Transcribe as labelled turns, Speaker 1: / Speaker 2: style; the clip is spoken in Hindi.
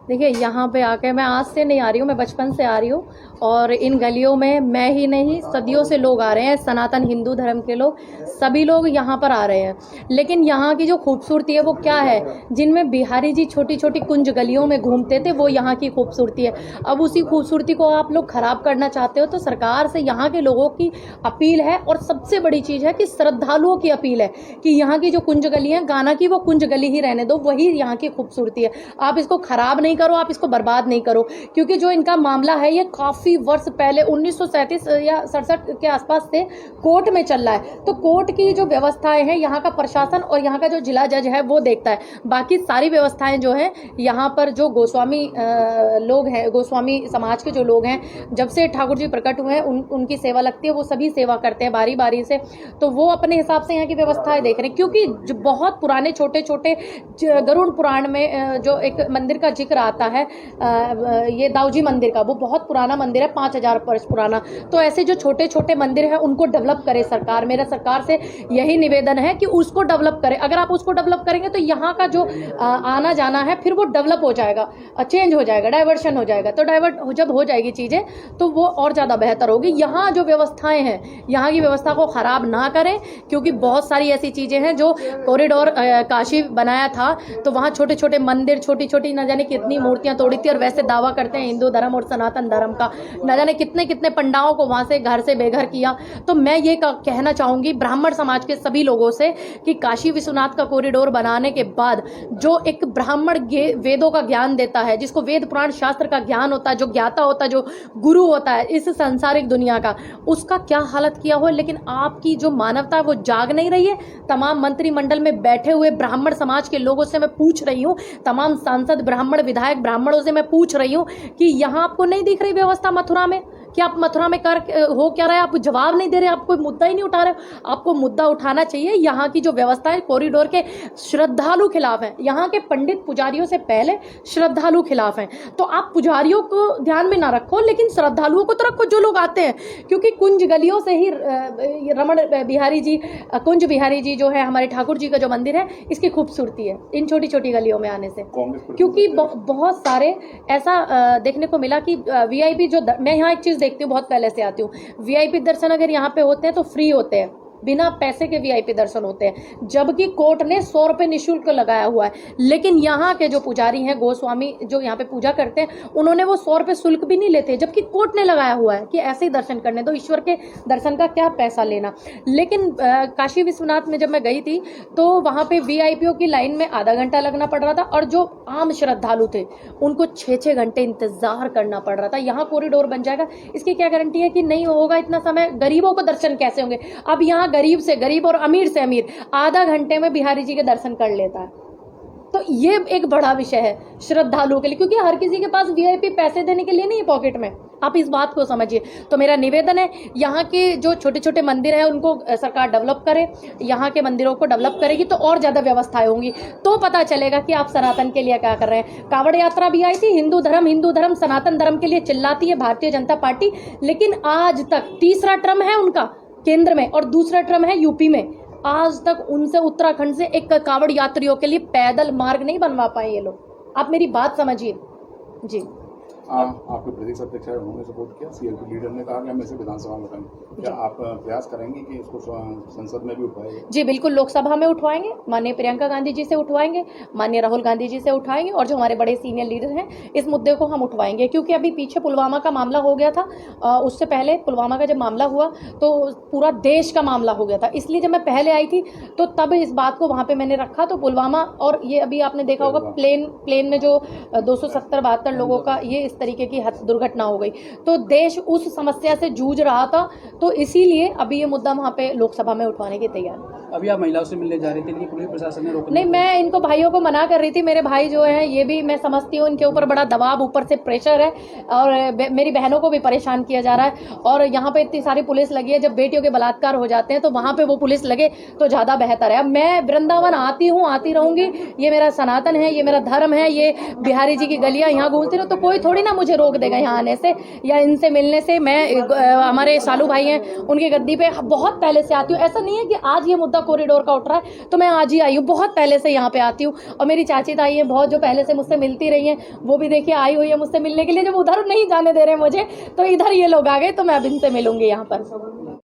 Speaker 1: देखिए, यहाँ पे आके मैं आज से नहीं आ रही हूँ, मैं बचपन से आ रही हूँ और इन गलियों में मैं ही नहीं सदियों से लोग आ रहे हैं, सनातन हिंदू धर्म के लोग सभी लोग यहाँ पर आ रहे हैं। लेकिन यहाँ की जो खूबसूरती है वो क्या है, जिनमें बिहारी जी छोटी छोटी कुंज गलियों में घूमते थे वो यहाँ की खूबसूरती है। अब उसी खूबसूरती को आप लोग खराब करना चाहते हो, तो सरकार से यहाँ के लोगों की अपील है और सबसे बड़ी चीज़ है कि श्रद्धालुओं की अपील है कि यहाँ की जो कुंज गली है, गाना की वो कुंज गली ही रहने दो, वही यहाँ की खूबसूरती है। आप इसको खराब नहीं करो, आप इसको बर्बाद नहीं करो, क्योंकि जो इनका मामला है ये काफी वर्ष पहले 1937 या 67 के आसपास से कोर्ट में चल रहा है। तो कोर्ट की जो व्यवस्थाएं हैं, यहाँ का प्रशासन और यहाँ का जो जिला जज है वो देखता है। बाकी सारी व्यवस्थाएं जो है यहाँ पर जो गोस्वामी लोग हैं, गोस्वामी समाज के जो लोग हैं, जब से ठाकुर जी प्रकट हुए हैं उनकी सेवा लगती है, वो सभी सेवा करते हैं बारी बारी से। तो वो अपने हिसाब से यहाँ की व्यवस्थाएं देख रहे हैं, क्योंकि जो बहुत पुराने छोटे छोटे गरुड़ पुराण में जो एक मंदिर का जिक्र आता है, ये दाऊजी मंदिर का, वो बहुत पुराना मंदिर है, 5000 वर्ष पुराना। तो ऐसे जो छोटे छोटे मंदिर हैं उनको डेवलप करे सरकार। मेरा सरकार से यही निवेदन है कि उसको डेवलप करे। अगर आप उसको डेवलप करेंगे तो यहाँ का जो आना जाना है फिर वो डेवलप हो जाएगा, चेंज हो जाएगा, डाइवर्शन हो जाएगा। तो डाइवर्ट जब हो जाएगी चीज़ें तो वो और ज़्यादा बेहतर होगी। यहाँ जो व्यवस्थाएं हैं, यहाँ की व्यवस्था को ख़राब ना करें, क्योंकि बहुत सारी ऐसी चीज़ें हैं जो कॉरिडोर काशी बनाया था तो वहाँ छोटे छोटे मंदिर, छोटी छोटी न जाने कितनी मूर्तियां तोड़ी थी, और वैसे दावा करते हैं हिंदू धर्म और सनातन धर्म का, न जाने कितने कितने पंडाओं को वहां से घर से बेघर किया। तो मैं ये कहना चाहूंगी ब्राह्मण समाज के सभी लोगों से कि काशी विश्वनाथ का कॉरिडोर बनाने के बाद जो एक ब्राह्मण वेदों का ज्ञान देता है, जिसको वेद पुराण शास्त्र का ज्ञान होता है, जो ज्ञाता होता है, जो गुरु होता है इस सांसारिक दुनिया का, उसका क्या हालत किया हो। लेकिन आपकी जो मानवता है वो जाग नहीं रही है। तमाम मंत्रिमंडल में बैठे हुए ब्राह्मण समाज के लोगों से मैं पूछ रही हूँ, तमाम सांसद ब्राह्मण, विधायक ब्राह्मणों से मैं पूछ रही हूँ कि यहाँ आपको नहीं दिख रही व्यवस्था मथुरा में, कि आप मथुरा में कर हो क्या रहे, आप जवाब नहीं दे रहे, आप कोई मुद्दा ही नहीं उठा रहे। आपको मुद्दा उठाना चाहिए। यहाँ की जो व्यवस्था है कॉरिडोर के श्रद्धालु खिलाफ है, यहाँ के पंडित पुजारियों से पहले श्रद्धालु खिलाफ हैं। तो आप पुजारियों को ध्यान में ना रखो, लेकिन श्रद्धालुओं को तो रखो जो लोग आते हैं, क्योंकि कुंज गलियों से ही रमण बिहारी जी, कुंज बिहारी जी जो है हमारे ठाकुर जी का जो मंदिर है, इसकी खूबसूरती है इन छोटी छोटी गलियों में आने से। क्योंकि बहुत सारे ऐसा देखने को मिला कि वीआईपी जो, मैं यहाँ एक चीज देखती हूँ, बहुत पहले से आती हूँ, वीआईपी दर्शन अगर यहाँ पे होते हैं तो फ्री होते हैं, बिना पैसे के वीआईपी दर्शन होते हैं, जबकि कोर्ट ने 100 रुपये निःशुल्क लगाया हुआ है। लेकिन यहाँ के जो पुजारी हैं, गोस्वामी जो यहाँ पे पूजा करते हैं, उन्होंने वो 100 रुपये शुल्क भी नहीं लेते, जबकि कोर्ट ने लगाया हुआ है कि ऐसे ही दर्शन करने दो, ईश्वर के दर्शन का क्या पैसा लेना। लेकिन काशी विश्वनाथ में जब मैं गई थी तो वहाँ पे वीआईपीओ की लाइन में आधा घंटा लगना पड़ रहा था, और जो आम श्रद्धालु थे उनको 6-6 घंटे इंतजार करना पड़ रहा था। यहाँ कॉरिडोर बन जाएगा, इसकी क्या गारंटी है कि नहीं होगा इतना समय? गरीबों को दर्शन कैसे होंगे? अब यहाँ गरीब से गरीब और अमीर से अमीर आधा घंटे में बिहारी जी के दर्शन कर लेता है। तो ये एक बड़ा विषय है श्रद्धालुओं के लिए, क्योंकि हर किसी के पास वीआईपी पैसे देने के लिए नहीं है पॉकेट में। आप इस बात को समझिए। तो मेरा निवेदन है, यहाँ के जो छोटे छोटे मंदिर हैं उनको सरकार डेवलप करे, यहाँ के मंदिरों को डेवलप करेगी तो और ज़्यादा व्यवस्थाएं होंगी, तो पता चलेगा कि आप सनातन के लिए क्या कर रहे हैं। कांवड़ यात्रा भी आई थी, हिंदू धर्म सनातन धर्म के लिए चिल्लाती है भारतीय जनता पार्टी, लेकिन आज तक तीसरा टर्म है उनका केंद्र में और दूसरा टर्म है यूपी में, आज तक उनसे उत्तराखंड से एक कांवड़ यात्रियों के लिए पैदल मार्ग नहीं बनवा पाए ये लोग। आप मेरी बात समझिए जी।
Speaker 2: आपके प्रदेश अध्यक्ष है, उन्होंने सपोर्ट किया, सीएलपी लीडर ने कहा कि हम इसे विधानसभा में करेंगे, क्या आप प्रयास करेंगे कि इसको संसद में भी उठाएंगे?
Speaker 1: जी बिल्कुल, लोकसभा में उठवाएंगे, माननीय प्रियंका गांधी जी से उठवाएंगे, माननीय राहुल गांधी जी से उठाएंगे, और जो हमारे बड़े सीनियर लीडर हैं इस मुद्दे को हम उठवाएंगे। क्योंकि अभी पीछे पुलवामा का मामला हो गया था, उससे पहले पुलवामा का जब मामला हुआ तो पूरा देश का मामला हो गया था, इसलिए जब मैं पहले आई थी तो तब इस बात को वहाँ पे मैंने रखा। तो पुलवामा और ये अभी आपने देखा होगा प्लेन में जो 270-72 लोगों का ये इस तरीके की दुर्घटना हो गई, तो देश उस समस्या से जूझ रहा था, तो इसीलिए अभी ये मुद्दा वहाँ पे लोकसभा में उठवाने की तैयार।
Speaker 3: अभी आप महिलाओं से मिलने जा रही थी, लेकिन पुलिस प्रशासन ने रोका
Speaker 1: नहीं, मैं इनको भाइयों को मना कर रही थी। मेरे भाई जो हैं ये भी मैं समझती हूँ, इनके ऊपर बड़ा दबाव, ऊपर से प्रेशर है, और मेरी बहनों को भी परेशान किया जा रहा है। और यहाँ पे इतनी सारी पुलिस लगी है, जब बेटियों के बलात्कार हो जाते हैं तो वहाँ पे वो पुलिस लगे तो ज़्यादा बेहतर है। अब मैं वृंदावन आती हूँ, आती रहूँगी, ये मेरा सनातन है, ये मेरा धर्म है, ये बिहारी जी की गलियाँ यहाँ घूमती रहूँ, तो कोई थोड़ी ना मुझे रोक देगा यहाँ आने से या इनसे मिलने से। मैं हमारे सालू भाई हैं, उनकी गद्दी पे बहुत पहले से आती हूँ। ऐसा नहीं है कि आज ये मुद्दा मुद्दा कॉरिडोर का उठ रहा है, तो मैं आज ही आई हूँ। बहुत पहले से यहाँ पे आती हूँ और मेरी चाची ताई है बहुत, जो पहले से मुझसे मिलती रही हैं, वो भी देखिए आई हुई है मुझसे मिलने के लिए। जब उधर नहीं जाने दे रहे मुझे, तो इधर ये लोग आ गए, तो मैं अब इनसे मिलूंगी यहाँ पर।